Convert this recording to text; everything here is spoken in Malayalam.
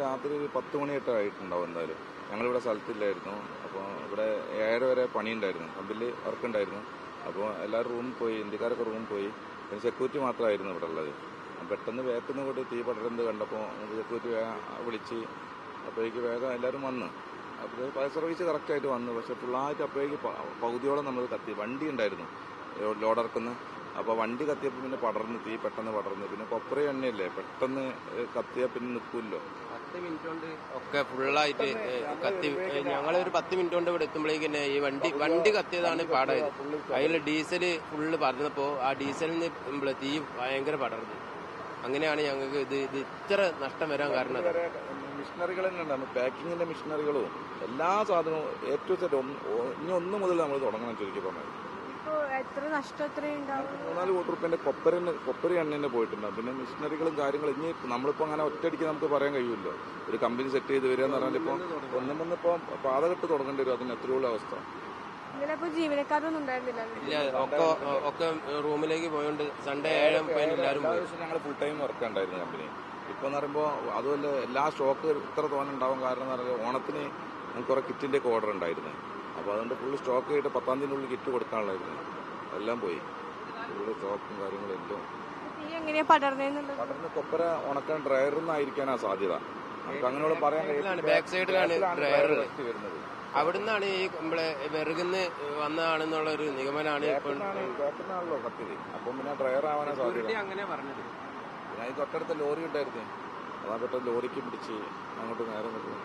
രാത്രി ഒരു 10 മണിയൊക്കെ ആയിട്ടുണ്ടാവും എന്തായാലും. ഞങ്ങളിവിടെ സ്ഥലത്തില്ലായിരുന്നു. അപ്പോൾ ഇവിടെ 7 വരെ പണിയുണ്ടായിരുന്നു, കമ്പിൽ വർക്ക് ഉണ്ടായിരുന്നു. അപ്പോൾ എല്ലാവരും റൂമിൽ പോയി, ഇന്ത്യക്കാരൊക്കെ റൂമിൽ പോയി. പിന്നെ സെക്യൂരിറ്റി മാത്രമായിരുന്നു ഇവിടെ ഉള്ളത്. പെട്ടെന്ന് വേക്കുന്ന കൂടി തീ പടരുന്നത് കണ്ടപ്പോൾ സെക്യൂരിറ്റി വിളിച്ച് അപ്പോഴേക്ക് വേഗം എല്ലാവരും വന്ന്. അപ്പോൾ ഫയർ സർവീസ് കറക്റ്റായിട്ട് വന്നു. പക്ഷേ ഫുള്ളായിട്ട് അപ്പോഴേക്ക് പകുതിയോളം നമ്മൾ കത്തി. വണ്ടി ഉണ്ടായിരുന്നു ലോഡിറക്കുന്ന. അപ്പോൾ വണ്ടി കത്തിയപ്പോൾ പിന്നെ പടർന്ന്, തീ പെട്ടെന്ന് പടർന്ന്. പിന്നെ കൊപ്ര എണ്ണയല്ലേ, പെട്ടെന്ന് കത്തിയാൽ പിന്നെ നിൽക്കുമല്ലോ. 10 മിനിറ്റ് കൊണ്ട് ഒക്കെ ഫുള്ളായിട്ട് കത്തി. ഞങ്ങളൊരു 10 മിനിറ്റ് കൊണ്ട് ഇവിടെ എത്തുമ്പോഴേക്കും ഈ വണ്ടി കത്തിയതാണ് പാടായത്. അതിൽ ഡീസൽ ഫുള്ള് പടർന്നപ്പോൾ ആ ഡീസലിന് തീ ഭയങ്കര പടർന്നു. അങ്ങനെയാണ് ഞങ്ങൾക്ക് ഇത് ഇത്ര നഷ്ടം വരാൻ കാരണം. മിഷനറികൾ തന്നെ ഉണ്ടാകും, പാക്കിങ്ങിന്റെ മിഷനറികളും എല്ലാ സാധനവും ഏറ്റവും ഇനി 1 മുതൽ നമ്മൾ തുടങ്ങണം. ചുരുക്കി പറഞ്ഞത് 3-4 കോടി റുപ്യന്റെ കൊപ്പരി എണ്ണ പോയിട്ടുണ്ടാകും. പിന്നെ മിഷനറികളും കാര്യങ്ങളും ഇനി നമ്മളിപ്പോൾ അങ്ങനെ ഒറ്റയടിക്ക് നമുക്ക് പറയാൻ കഴിയുമല്ലോ. ഒരു കമ്പനി സെറ്റ് ചെയ്ത് വരിക എന്ന് പറഞ്ഞാൽ ഇപ്പോൾ ഒന്നിപ്പോൾ പാതകെട്ട് തുടങ്ങേണ്ടി വരും. അതിന് എത്രയുള്ള അവസ്ഥ. ജീവനക്കാരൊന്നും ഉണ്ടായിരുന്നില്ല. ഒക്കെ റൂമിലേക്ക് പോയോണ്ട് സൺഡേ 7 എല്ലാവരും ഞങ്ങൾ ഫുൾ ടൈം വർക്ക് ഉണ്ടായിരുന്നു കമ്പനി. ഇപ്പോൾ എന്ന് പറയുമ്പോൾ അതുമല്ല, എല്ലാ സ്റ്റോക്ക് ഇത്ര തോന്നെ ഉണ്ടാവാൻ കാരണം എന്ന് പറഞ്ഞാൽ ഓണത്തിന് നമുക്ക് കുറേ കിറ്റിൻ്റെ ഒക്കെ ഓർഡർ ഉണ്ടായിരുന്നു. അപ്പോൾ അതുകൊണ്ട് ഫുള്ള് സ്റ്റോക്ക് ആയിട്ട് 10-ാം തീയതിനുള്ളിൽ കിറ്റ് കൊടുക്കാനുള്ളായിരുന്നു. എല്ലാം പോയി, ഫുള്ള് സ്റ്റോക്കും കാര്യങ്ങളും എല്ലാം പടർന്ന് കൊപ്പര ഉണക്കാൻ ഡ്രയറിന്നായിരിക്കാനാ സാധ്യത. നമുക്ക് അങ്ങനെയുള്ള പറയാൻ കഴിയില്ല. ബാക്ക് സൈഡിലാണ് ഡ്രയർ വരുന്നത്. അവിടുന്നാണ് ഈ നമ്മളെ വിറകുന്ന് വന്നതാണെന്നുള്ള ഒരു നിഗമനാണ് ബാക്കിനാണല്ലോ കത്തിയത്. അപ്പം പിന്നെ ഡ്രയർ ആവാനാ സാധ്യത. അങ്ങനെ പറഞ്ഞത്. പിന്നെ ഈ തൊട്ടടുത്ത ലോറി ഉണ്ടായിരുന്നു, അതാ പെട്ടെന്ന് ലോറിക്ക് പിടിച്ച് അങ്ങോട്ട് നേരെ നിൽക്കുന്നു.